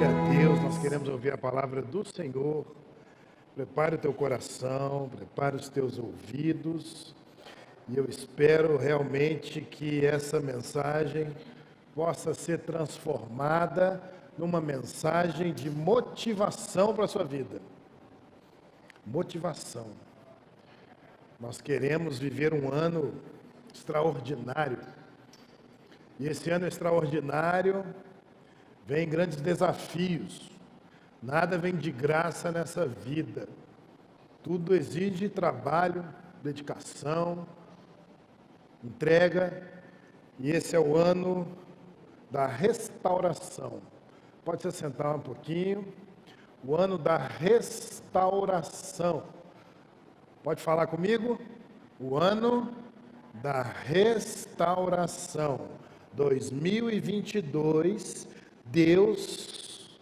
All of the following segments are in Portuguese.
Glória a Deus, nós queremos ouvir a palavra do Senhor. Prepare o teu coração, prepare os teus ouvidos, e eu espero realmente que essa mensagem possa ser transformada numa mensagem de motivação para a sua vida. Motivação. Nós queremos viver um ano extraordinário. E esse ano extraordinário vem grandes desafios. Nada vem de graça nessa vida. Tudo exige trabalho, dedicação, entrega. E esse é o ano da restauração. Pode se assentar um pouquinho. O ano da restauração. Pode falar comigo? O ano da restauração. 2022, Deus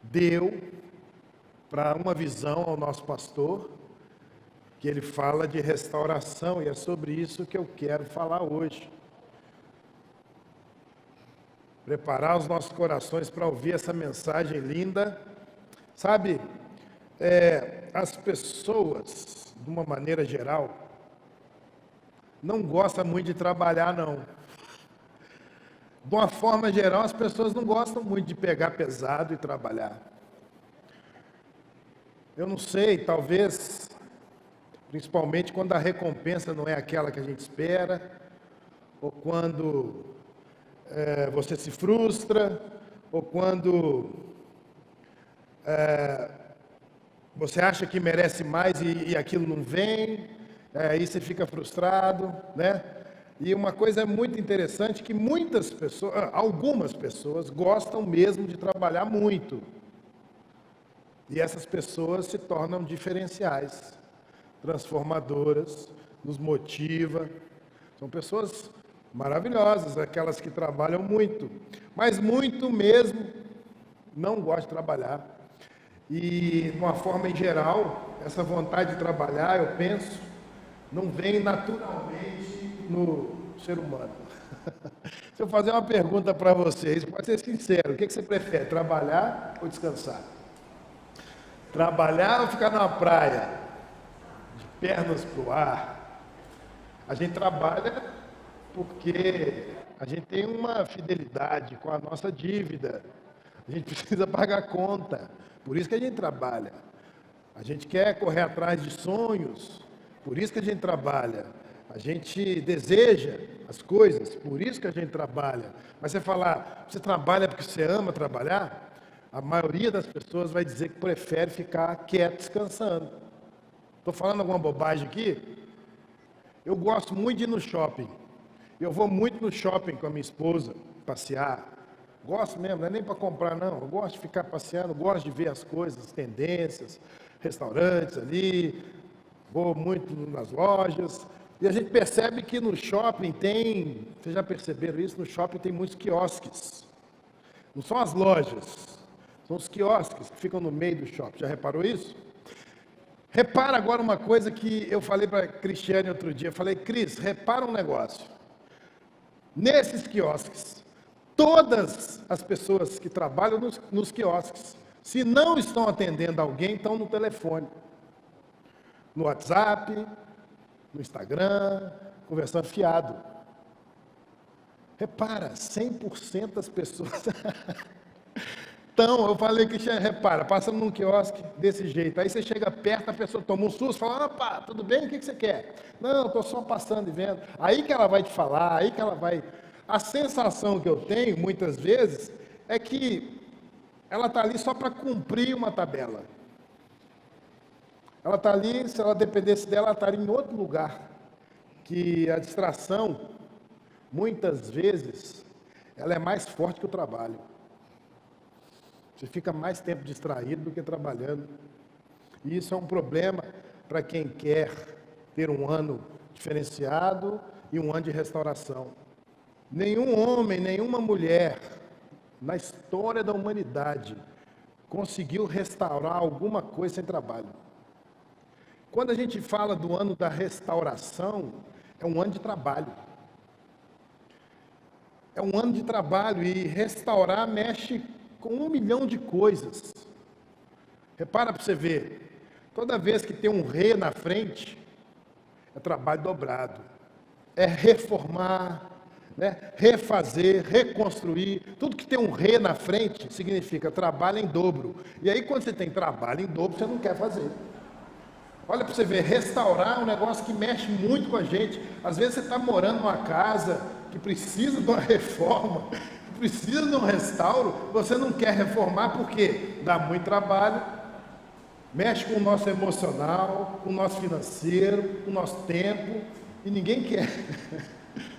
deu para uma visão ao nosso pastor, que ele fala de restauração, e é sobre isso que eu quero falar hoje. Preparar os nossos corações para ouvir essa mensagem linda. Sabe, as pessoas, de uma maneira geral, não gostam muito de trabalhar, não. De uma forma geral, as pessoas não gostam muito de pegar pesado e trabalhar. Eu não sei, talvez, principalmente quando a recompensa não é aquela que a gente espera, ou quando você se frustra, ou quando você acha que merece mais e aquilo não vem, aí você fica frustrado, né? E uma coisa muito interessante que muitas pessoas, algumas pessoas gostam mesmo de trabalhar muito. E essas pessoas se tornam diferenciais, transformadoras, nos motiva. São pessoas maravilhosas, aquelas que trabalham muito, mas muito mesmo não gostam de trabalhar. E, de uma forma em geral, essa vontade de trabalhar, eu penso, não vem naturalmente no ser humano. Se eu fazer uma pergunta para vocês, pode ser sincero, o que você prefere, trabalhar ou descansar? Trabalhar ou ficar na praia, de pernas para o ar? A gente trabalha porque a gente tem uma fidelidade com a nossa dívida, a gente precisa pagar conta, por isso que a gente trabalha. A gente quer correr atrás de sonhos, por isso que a gente trabalha. A gente deseja as coisas, por isso que a gente trabalha. Mas você falar, você trabalha porque você ama trabalhar? A maioria das pessoas vai dizer que prefere ficar quieto, descansando. Estou falando alguma bobagem aqui? Eu gosto muito de ir no shopping. Eu vou muito no shopping com a minha esposa, passear. Gosto mesmo, não é nem para comprar não. Eu gosto de ficar passeando, gosto de ver as coisas, as tendências, restaurantes ali. Vou muito nas lojas. E a gente percebe que no shopping tem, vocês já perceberam isso? No shopping tem muitos quiosques. Não são as lojas, são os quiosques que ficam no meio do shopping. Já reparou isso? Repara agora uma coisa que eu falei para a Cristiane outro dia. Eu falei, Cris, repara um negócio. Nesses quiosques, todas as pessoas que trabalham nos quiosques, se não estão atendendo alguém, estão no telefone, no WhatsApp, no Instagram, conversando fiado. Repara, 100% das pessoas. Então, eu falei que, repara, passa num quiosque desse jeito, aí você chega perto, a pessoa toma um susto, fala, opa, tudo bem, o que você quer? Não, estou só passando e vendo. Aí que ela vai te falar, aí que ela vai... A sensação que eu tenho, muitas vezes, é que ela está ali só para cumprir uma tabela. Ela está ali, se ela dependesse dela, ela estaria em outro lugar. Que a distração, muitas vezes, ela é mais forte que o trabalho. Você fica mais tempo distraído do que trabalhando. E isso é um problema para quem quer ter um ano diferenciado e um ano de restauração. Nenhum homem, nenhuma mulher, na história da humanidade, conseguiu restaurar alguma coisa sem trabalho. Quando a gente fala do ano da restauração, é um ano de trabalho. É um ano de trabalho e restaurar mexe com 1 milhão de coisas. Repara para você ver, toda vez que tem um rei na frente, é trabalho dobrado, é reformar, né? Refazer, reconstruir. Tudo que tem um rei na frente significa trabalho em dobro. E aí, quando você tem trabalho em dobro, você não quer fazer. Olha para você ver, restaurar é um negócio que mexe muito com a gente. Às vezes você está morando numa casa que precisa de uma reforma, que precisa de um restauro, você não quer reformar porque dá muito trabalho, mexe com o nosso emocional, com o nosso financeiro, com o nosso tempo, e ninguém quer.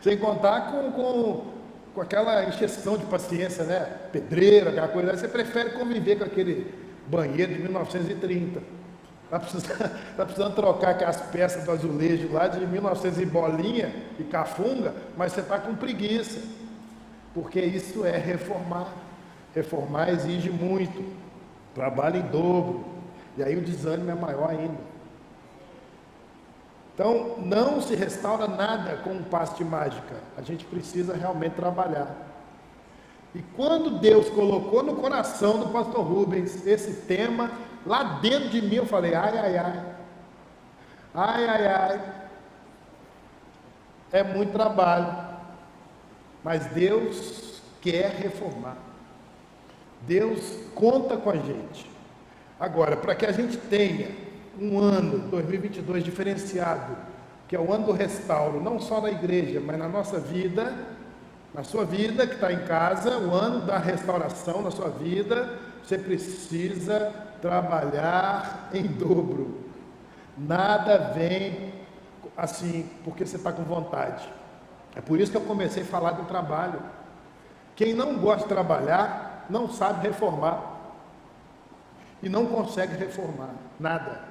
Sem contar com aquela encheção de paciência, né? Pedreiro, aquela coisa. Aí você prefere conviver com aquele banheiro de 1930. Está precisando trocar aquelas peças do azulejo lá de 1900 e bolinha e cafunga, mas você está com preguiça. Porque isso é reformar. Reformar exige muito. Trabalho em dobro. E aí o desânimo é maior ainda. Então, não se restaura nada com um passe de mágica. A gente precisa realmente trabalhar. E quando Deus colocou no coração do pastor Rubens esse tema, lá dentro de mim eu falei, ai, ai, ai. Ai, ai, ai. É muito trabalho. Mas Deus quer reformar. Deus conta com a gente. Agora, para que a gente tenha um ano 2022 diferenciado, que é o ano do restauro, não só na igreja, mas na nossa vida, na sua vida que está em casa, o ano da restauração na sua vida, você precisa trabalhar em dobro. Nada vem assim porque você está com vontade. É por isso que eu comecei a falar do trabalho. Quem não gosta de trabalhar não sabe reformar e não consegue reformar nada.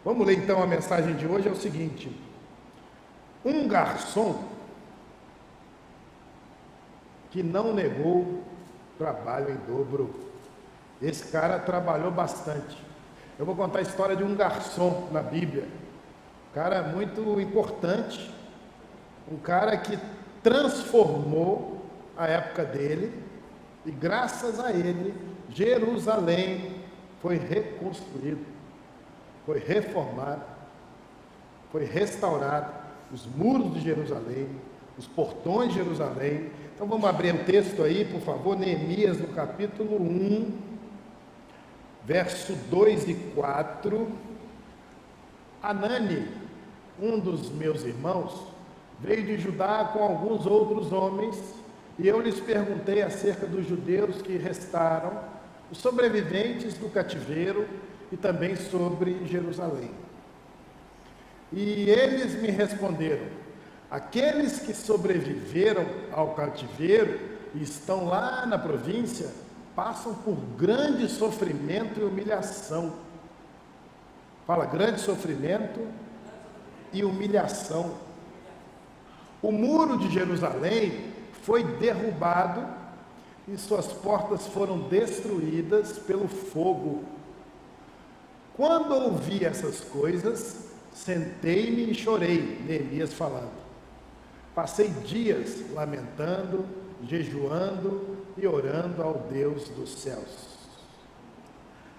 Vamos ler então a mensagem de hoje, é o seguinte: um garçom que não negou trabalho em dobro. Esse cara trabalhou bastante. Eu vou contar a história de um garçom na Bíblia, um cara muito importante, um cara que transformou a época dele, e graças a ele, Jerusalém foi reconstruído, foi reformado, foi restaurado, os muros de Jerusalém, os portões de Jerusalém. Então vamos abrir o texto aí, por favor, Neemias, no capítulo 1, verso 2 e 4. Anani, um dos meus irmãos, veio de Judá com alguns outros homens, e eu lhes perguntei acerca dos judeus que restaram, os sobreviventes do cativeiro, e também sobre Jerusalém. E eles me responderam: aqueles que sobreviveram ao cativeiro e estão lá na província, passam por grande sofrimento e humilhação. Fala, grande sofrimento e humilhação. O muro de Jerusalém foi derrubado e suas portas foram destruídas pelo fogo. Quando ouvi essas coisas, sentei-me e chorei, Neemias falando. Passei dias lamentando, jejuando e orando ao Deus dos céus.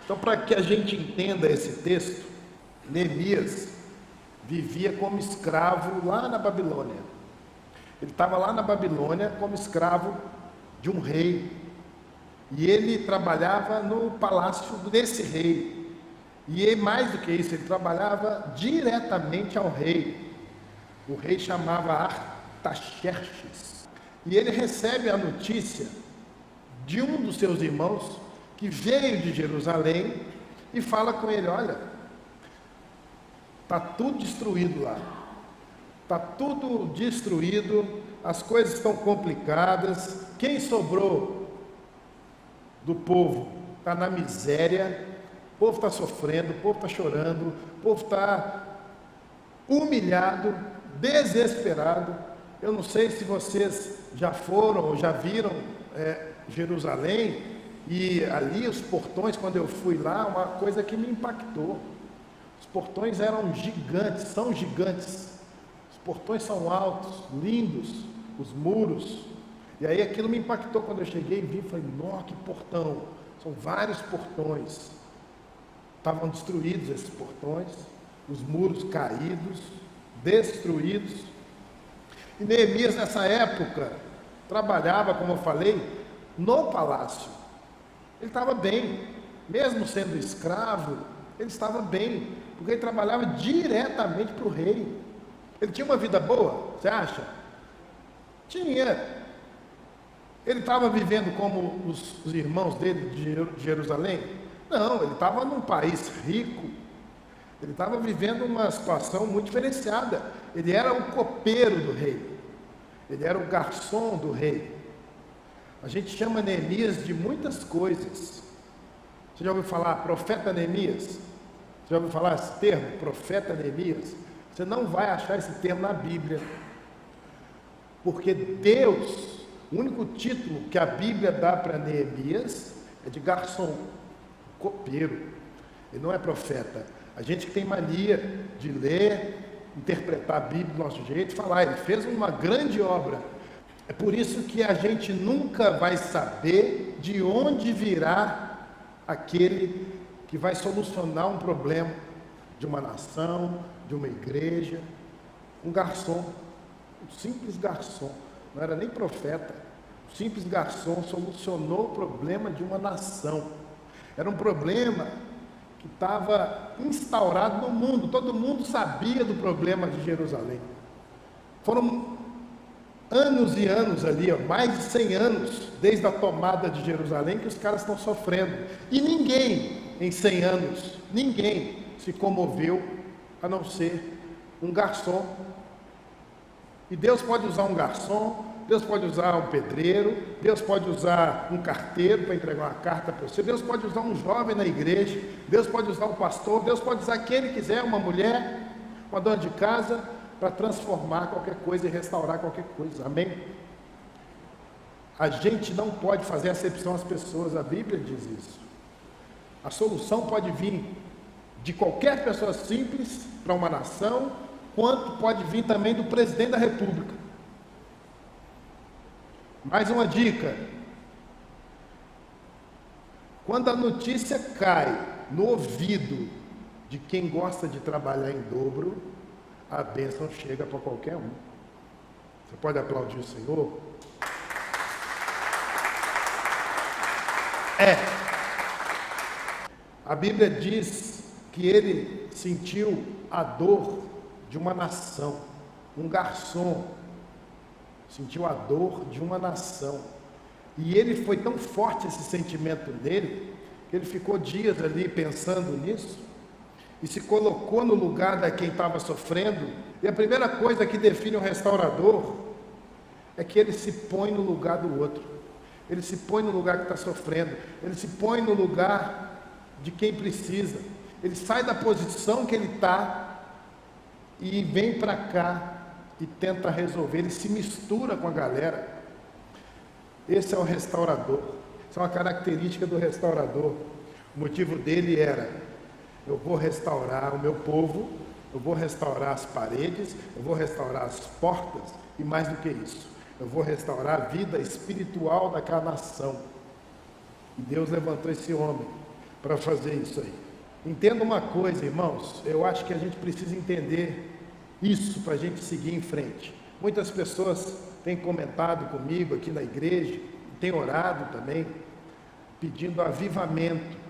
Então, para que a gente entenda esse texto, Neemias vivia como escravo lá na Babilônia. Ele estava lá na Babilônia como escravo de um rei. E ele trabalhava no palácio desse rei. E mais do que isso, ele trabalhava diretamente ao rei. O rei chamava Artaxerxes. E ele recebe a notícia de um dos seus irmãos que veio de Jerusalém e fala com ele: olha, está tudo destruído lá. Está tudo destruído, as coisas estão complicadas. Quem sobrou do povo está na miséria, o povo está sofrendo, o povo está chorando, o povo está humilhado, desesperado. Eu não sei se vocês já foram ou já viram Jerusalém, e ali os portões, quando eu fui lá, uma coisa que me impactou. Os portões eram gigantes, são gigantes. Os portões são altos, lindos, os muros. E aí aquilo me impactou quando eu cheguei e vi, falei, nossa, que portão, são vários portões, estavam destruídos esses portões, os muros caídos, destruídos. E Neemias nessa época trabalhava, como eu falei, no palácio. Ele estava bem, mesmo sendo escravo, ele estava bem, porque ele trabalhava diretamente para o rei. Ele tinha uma vida boa, você acha? Tinha. Ele estava vivendo como os irmãos dele de Jerusalém? Não, ele estava num país rico. Ele estava vivendo uma situação muito diferenciada. Ele era o copeiro do rei. Ele era o garçom do rei. A gente chama Neemias de muitas coisas. Você já ouviu falar profeta Neemias? Você já ouviu falar esse termo, profeta Neemias? Você não vai achar esse termo na Bíblia. Porque Deus, o único título que a Bíblia dá para Neemias é de garçom, copeiro. Ele não é profeta. A gente que tem mania de ler, interpretar a Bíblia do nosso jeito e falar, ele fez uma grande obra. É por isso que a gente nunca vai saber de onde virá aquele que vai solucionar um problema de uma nação, de uma igreja. Um garçom, um simples garçom, não era nem profeta. Um simples garçom solucionou o problema de uma nação. Era um problema que estava instaurado no mundo, todo mundo sabia do problema de Jerusalém. Foram anos e anos ali, mais de 100 anos, desde a tomada de Jerusalém, que os caras estão sofrendo. E ninguém, em 100 anos, ninguém se comoveu, a não ser um garçom. E Deus pode usar um garçom, Deus pode usar um pedreiro, Deus pode usar um carteiro para entregar uma carta para você, Deus pode usar um jovem na igreja, Deus pode usar um pastor, Deus pode usar quem Ele quiser, uma mulher, uma dona de casa, para transformar qualquer coisa e restaurar qualquer coisa, amém? A gente não pode fazer acepção às pessoas, a Bíblia diz isso. A solução pode vir de qualquer pessoa simples para uma nação, quanto pode vir também do presidente da República. Mais uma dica: quando a notícia cai no ouvido de quem gosta de trabalhar em dobro, a bênção chega para qualquer um. Você pode aplaudir o Senhor? A Bíblia diz que ele sentiu a dor de uma nação. Um garçom sentiu a dor de uma nação. E ele foi tão forte esse sentimento dele, que ele ficou dias ali pensando nisso, e se colocou no lugar da quem estava sofrendo. E a primeira coisa que define um restaurador é que ele se põe no lugar do outro. Ele se põe no lugar que está sofrendo. Ele se põe no lugar de quem precisa. Ele sai da posição que ele está e vem para cá e tenta resolver. Ele se mistura com a galera. Esse é o restaurador. Isso é uma característica do restaurador. O motivo dele era: eu vou restaurar o meu povo, eu vou restaurar as paredes, eu vou restaurar as portas, e mais do que isso, eu vou restaurar a vida espiritual daquela nação. E Deus levantou esse homem para fazer isso aí. Entenda uma coisa, irmãos, eu acho que a gente precisa entender isso para a gente seguir em frente. Muitas pessoas têm comentado comigo aqui na igreja, têm orado também, pedindo avivamento.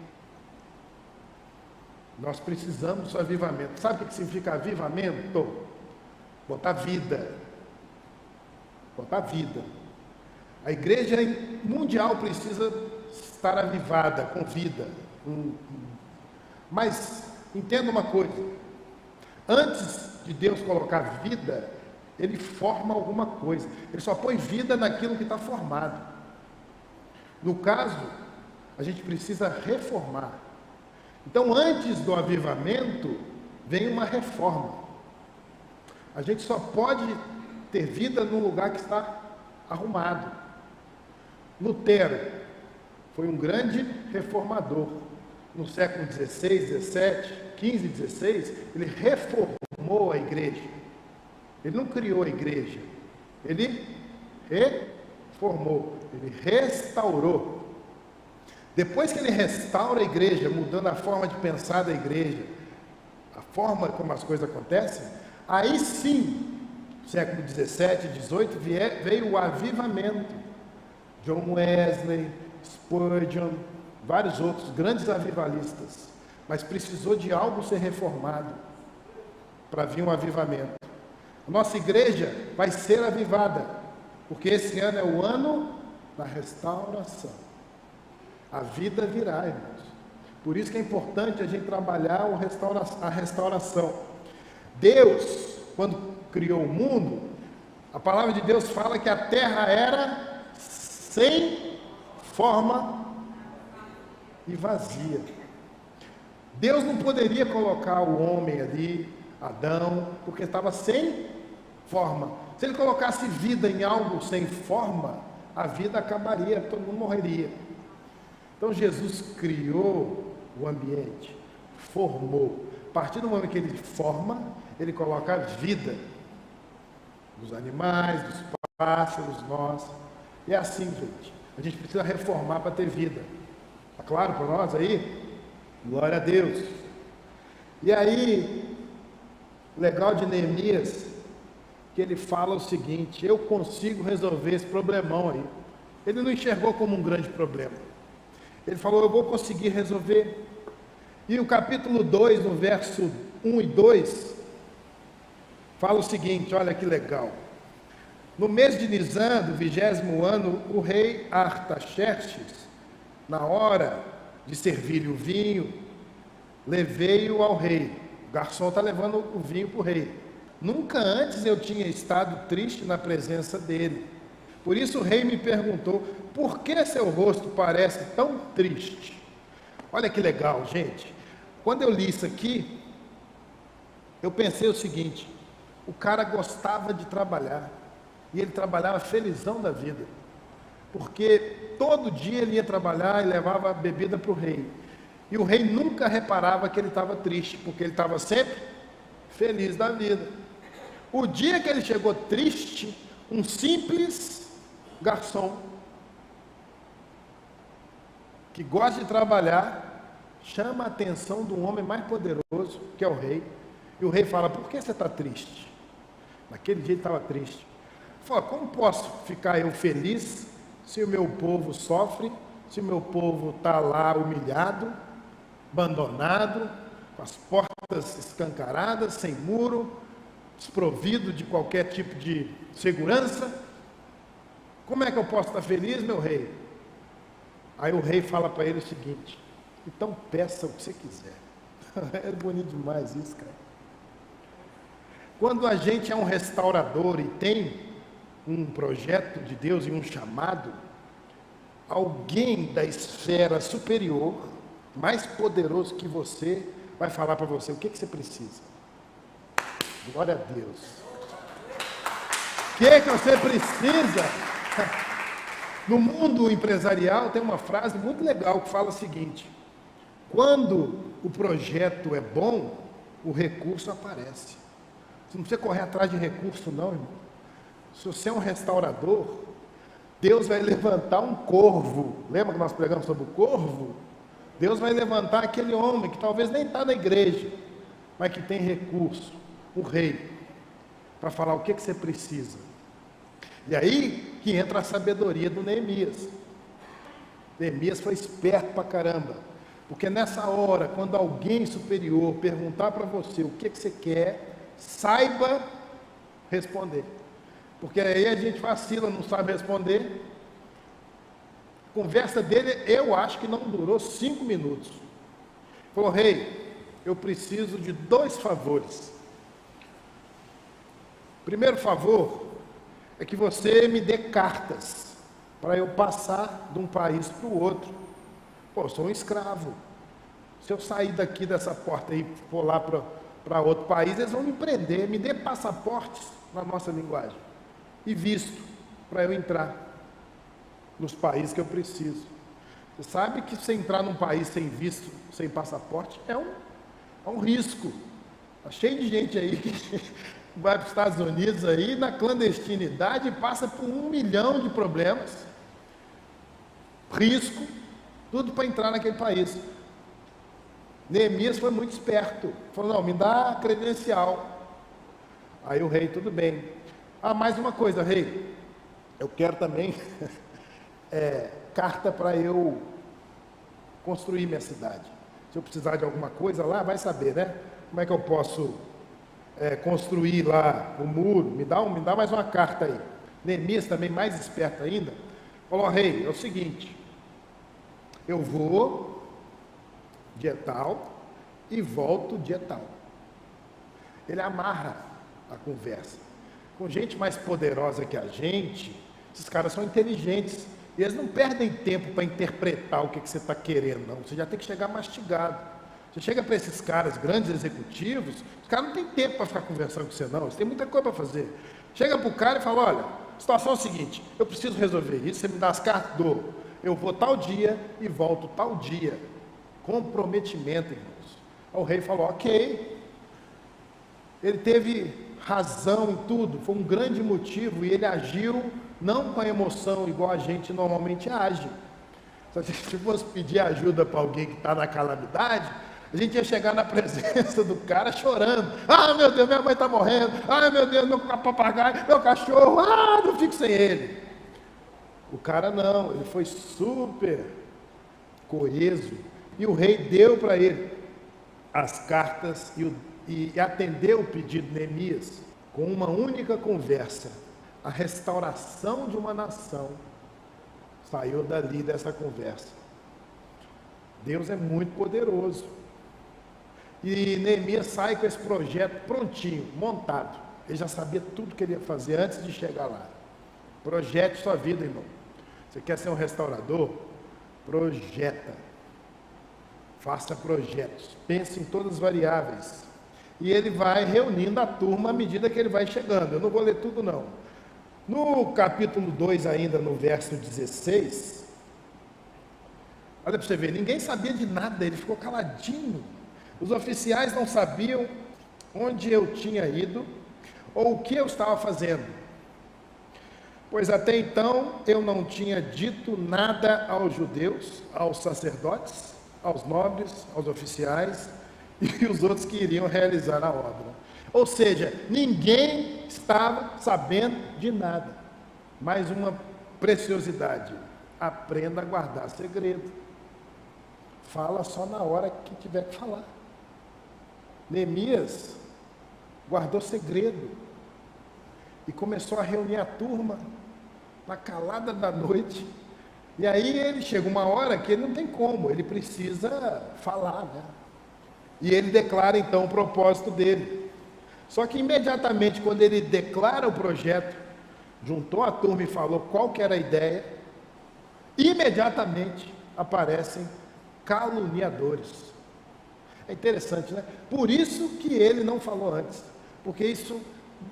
Nós precisamos do avivamento. Sabe o que significa avivamento? Botar vida. Botar vida. A igreja mundial precisa estar avivada, com vida. Mas entenda uma coisa: antes de Deus colocar vida, Ele forma alguma coisa. Ele só põe vida naquilo que está formado. No caso, a gente precisa reformar. Então, antes do avivamento, vem uma reforma. A gente só pode ter vida no lugar que está arrumado. Lutero foi um grande reformador. No século XVI, XVII, XV, XVI, ele reformou a igreja. Ele não criou a igreja, ele formou, ele restaurou. Depois que ele restaura a igreja, mudando a forma de pensar da igreja, a forma como as coisas acontecem, aí sim, século 17, 18, veio o avivamento. John Wesley, Spurgeon, vários outros grandes avivalistas. Mas precisou de algo ser reformado para vir um avivamento. A nossa igreja vai ser avivada, porque esse ano é o ano da restauração. A vida virá, irmãos. Por isso que é importante a gente trabalhar a restauração. Deus, quando criou o mundo, a palavra de Deus fala que a terra era sem forma e vazia. Deus não poderia colocar o homem ali, Adão, porque estava sem forma. Se ele colocasse vida em algo sem forma, a vida acabaria, todo mundo morreria. Então Jesus criou o ambiente, formou. A partir do momento que ele forma, ele coloca a vida dos animais, dos pássaros, nós. E é assim, gente. A gente precisa reformar para ter vida. Está claro para nós aí? Glória a Deus. E aí, legal de Neemias, que ele fala o seguinte: eu consigo resolver esse problemão aí. Ele não enxergou como um grande problema. Ele falou, eu vou conseguir resolver. E o capítulo 2, no verso 1 e 2, fala o seguinte, olha que legal. No mês de Nisan, do 20º ano, o rei Artaxerxes, na hora de servir o vinho, levei-o ao rei. O garçom está levando o vinho para o rei. Nunca antes eu tinha estado triste na presença dele. Por isso o rei me perguntou, por que seu rosto parece tão triste? Olha que legal, gente. Quando eu li isso aqui, eu pensei o seguinte, o cara gostava de trabalhar, e ele trabalhava felizão da vida, porque todo dia ele ia trabalhar e levava a bebida para o rei, e o rei nunca reparava que ele estava triste, porque ele estava sempre feliz da vida. O dia que ele chegou triste, um simples garçom, que gosta de trabalhar, chama a atenção do homem mais poderoso, que é o rei, e o rei fala, por que você está triste? Naquele dia ele estava triste. Fala, como posso ficar eu feliz se o meu povo sofre, se o meu povo está lá humilhado, abandonado, com as portas escancaradas, sem muro, desprovido de qualquer tipo de segurança? Como é que eu posso estar feliz, meu rei? Aí o rei fala para ele o seguinte, então peça o que você quiser. É bonito demais isso, cara. Quando a gente é um restaurador e tem um projeto de Deus e um chamado, alguém da esfera superior, mais poderoso que você, vai falar para você o que você precisa. Glória a Deus. O que você precisa? No mundo empresarial tem uma frase muito legal que fala o seguinte, quando o projeto é bom, o recurso aparece. Você não precisa correr atrás de recurso não, irmão. Se você é um restaurador, Deus vai levantar um corvo. Lembra que nós pregamos sobre o corvo? Deus vai levantar aquele homem que talvez nem está na igreja, mas que tem recurso, o rei, para falar o que você precisa. E aí que entra a sabedoria do Neemias. Neemias foi esperto pra caramba, porque nessa hora, quando alguém superior perguntar para você o que você quer, saiba responder, porque aí a gente vacila, não sabe responder. A conversa dele, eu acho que não durou 5 minutos. Falou, rei, eu preciso de 2 favores. Primeiro favor é que você me dê cartas para eu passar de um país para o outro. Pô, eu sou um escravo. Se eu sair daqui dessa porta e for lá para outro país, eles vão me prender. Me dê passaportes na nossa linguagem e visto para eu entrar nos países que eu preciso. Você sabe que você entrar num país sem visto, sem passaporte, é um risco. Está cheio de gente aí que vai para os Estados Unidos aí, na clandestinidade, passa por 1 milhão de problemas, risco, tudo para entrar naquele país. Neemias foi muito esperto, falou, não, me dá a credencial. Aí o rei, tudo bem. Mais uma coisa, rei, eu quero também carta para eu construir minha cidade. Se eu precisar de alguma coisa lá, vai saber, né? Como é que eu posso construir lá o muro? Me dá mais uma carta aí. Neemias, também mais esperto ainda, falou, rei, é o seguinte, eu vou dia tal e volto dia tal. Ele amarra a conversa. Com gente mais poderosa que a gente, esses caras são inteligentes. E eles não perdem tempo para interpretar o que você está querendo, não. Você já tem que chegar mastigado. Você chega para esses caras, grandes executivos, os caras não têm tempo para ficar conversando com você, não. Eles têm muita coisa para fazer. Chega para o cara e fala, olha, a situação é a seguinte, eu preciso resolver isso, você me dá as cartas, dou. Eu vou tal dia e volto tal dia. Comprometimento, irmãos. O rei falou, ok. Ele teve razão em tudo, foi um grande motivo, e ele agiu não com a emoção igual a gente normalmente age. Se fosse pedir ajuda para alguém que está na calamidade, a gente ia chegar na presença do cara chorando. Meu Deus, minha mãe está morrendo. Meu Deus, meu papagaio, meu cachorro. Não fico sem ele. O cara não, ele foi super coeso. E o rei deu para ele as cartas e atendeu o pedido de Neemias com uma única conversa. A restauração de uma nação saiu dali dessa conversa. Deus é muito poderoso. E Neemias sai com esse projeto prontinho, montado. Ele já sabia tudo que ele ia fazer antes de chegar lá. Projete sua vida, irmão. Você quer ser um restaurador? Projeta. Faça projetos. Pense em todas as variáveis. E ele vai reunindo a turma à medida que ele vai chegando. Eu não vou ler tudo, não. No capítulo 2, ainda no verso 16, olha para você ver, ninguém sabia de nada, ele ficou caladinho. Os oficiais não sabiam onde eu tinha ido ou o que eu estava fazendo, pois até então eu não tinha dito nada aos judeus, aos sacerdotes, aos nobres, aos oficiais e os outros que iriam realizar a obra. Ou seja, ninguém estava sabendo de nada. Mais uma preciosidade: aprenda a guardar segredo. Fala só na hora que tiver que falar. Neemias guardou segredo e começou a reunir a turma na calada da noite. E aí ele chega uma hora que ele não tem como, ele precisa falar, né? E ele declara então o propósito dele. Só que imediatamente quando ele declara o projeto, juntou a turma e falou qual que era a ideia, imediatamente aparecem caluniadores. É interessante, né? Por isso que ele não falou antes, porque isso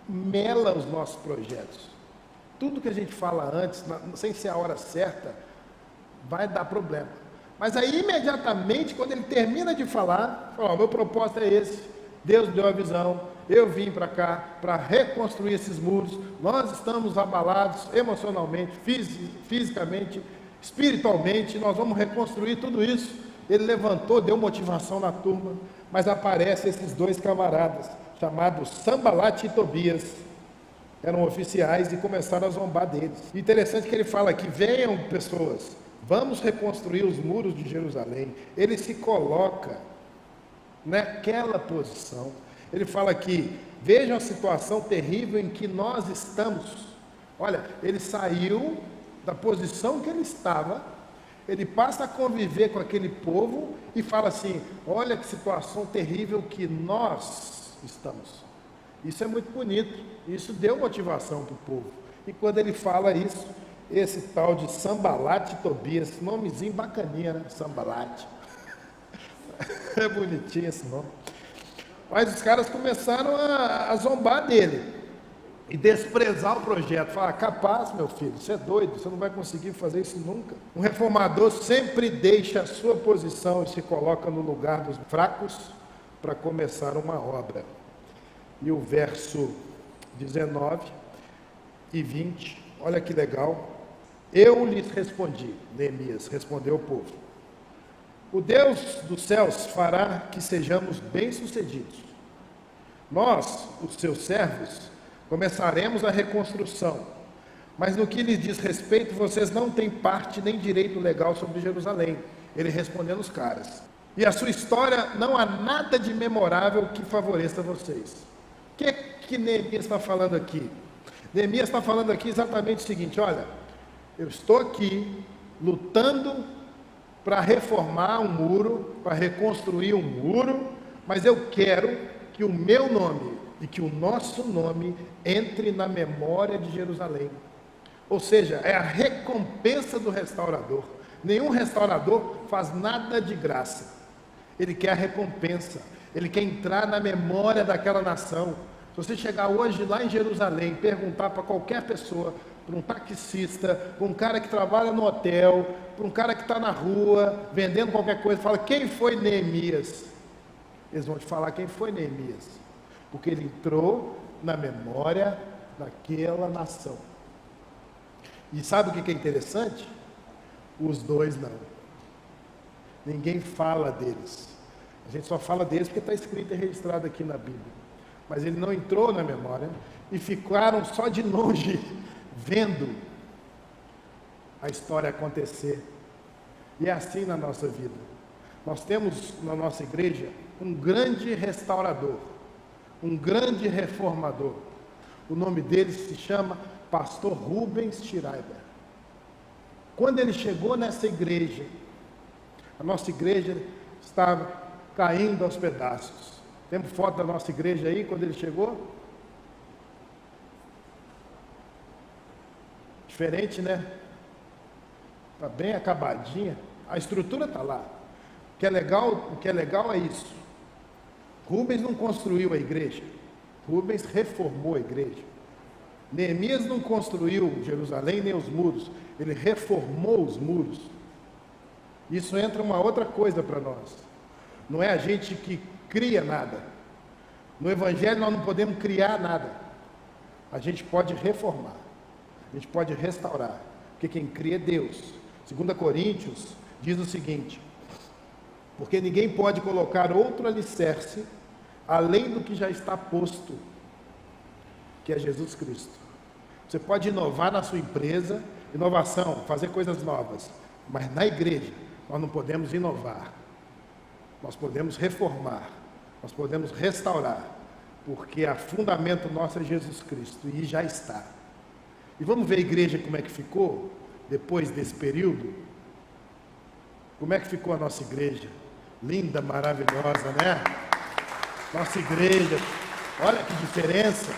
mela os nossos projetos. Tudo que a gente fala antes, sem ser a hora certa, vai dar problema. Mas aí imediatamente, quando ele termina de falar, fala, meu propósito é esse, Deus deu a visão, eu vim para cá para reconstruir esses muros, nós estamos abalados emocionalmente, fisicamente, espiritualmente, nós vamos reconstruir tudo isso. Ele levantou, deu motivação na turma, mas aparecem esses dois camaradas, chamados Sambalat e Tobias, eram oficiais e começaram a zombar deles. Interessante que ele fala aqui, venham pessoas, vamos reconstruir os muros de Jerusalém. Ele se coloca naquela posição. Ele fala aqui, vejam a situação terrível em que nós estamos. Olha, ele saiu da posição que ele estava, ele passa a conviver com aquele povo e fala assim, olha que situação terrível que nós estamos. Isso é muito bonito, isso deu motivação para o povo. E quando ele fala isso, esse tal de Sambalat e Tobias, nomezinho bacaninha, né? Sambalat. É bonitinho esse nome. Mas os caras começaram a zombar dele e desprezar o projeto. Falar, capaz, meu filho, você é doido, você não vai conseguir fazer isso nunca. Um reformador sempre deixa a sua posição e se coloca no lugar dos fracos para começar uma obra. E o verso 19 e 20. Olha que legal. Eu lhes respondi, Neemias respondeu o povo: o Deus dos céus fará que sejamos bem-sucedidos. Nós, os seus servos, começaremos a reconstrução, mas no que lhes diz respeito, vocês não têm parte nem direito legal sobre Jerusalém. Ele respondendo os caras: e a sua história não há nada de memorável que favoreça vocês. O que Neemias está falando aqui? Neemias está falando aqui exatamente o seguinte: olha, eu estou aqui lutando para reformar um muro, para reconstruir um muro, mas eu quero que o meu nome e que o nosso nome entre na memória de Jerusalém. Ou seja, é a recompensa do restaurador. Nenhum restaurador faz nada de graça. Ele quer a recompensa, ele quer entrar na memória daquela nação. Se você chegar hoje lá em Jerusalém, perguntar para qualquer pessoa, para um taxista, para um cara que trabalha no hotel, para um cara que está na rua, vendendo qualquer coisa, fala: quem foi Neemias? Eles vão te falar quem foi Neemias, porque ele entrou na memória daquela nação. E sabe o que é interessante? Os dois não. Ninguém fala deles. A gente só fala deles porque está escrito e registrado aqui na Bíblia. Mas ele não entrou na memória e ficaram só de longe vendo a história acontecer. E é assim na nossa vida. Nós temos na nossa igreja um grande restaurador, um grande reformador. O nome dele se chama Pastor Rubens Schreiber. Quando ele chegou nessa igreja, a nossa igreja estava caindo aos pedaços. Temos foto da nossa igreja aí, quando ele chegou? Diferente, né? Está bem acabadinha. A estrutura está lá. O que é legal é isso. Rubens não construiu a igreja. Rubens reformou a igreja. Neemias não construiu Jerusalém nem os muros. Ele reformou os muros. Isso entra uma outra coisa para nós. Não é a gente que cria nada. No Evangelho nós não podemos criar nada. A gente pode reformar. A gente pode restaurar. Porque quem cria é Deus. 2 Coríntios diz o seguinte: porque ninguém pode colocar outro alicerce além do que já está posto, que é Jesus Cristo. Você pode inovar na sua empresa, inovação, fazer coisas novas, mas na igreja nós não podemos inovar. Nós podemos reformar, nós podemos restaurar, porque o fundamento nosso é Jesus Cristo, e já está. E vamos ver a igreja como é que ficou, depois desse período? Como é que ficou a nossa igreja? Linda, maravilhosa, né? Nossa igreja, olha que diferença.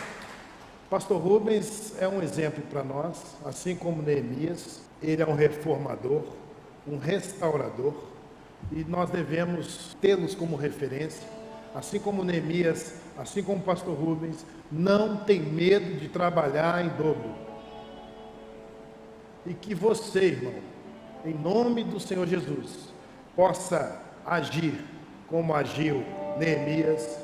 Pastor Rubens é um exemplo para nós, assim como Neemias. Ele é um reformador, um restaurador, e nós devemos tê-los como referência. Assim como Neemias, assim como o pastor Rubens, não tem medo de trabalhar em dobro. E que você, irmão, em nome do Senhor Jesus, possa agir como agiu Neemias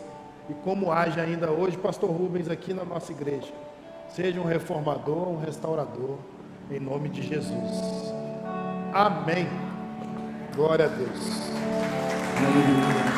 e como age ainda hoje pastor Rubens aqui na nossa igreja. Seja um reformador, um restaurador, em nome de Jesus. Amém. Glória a Deus.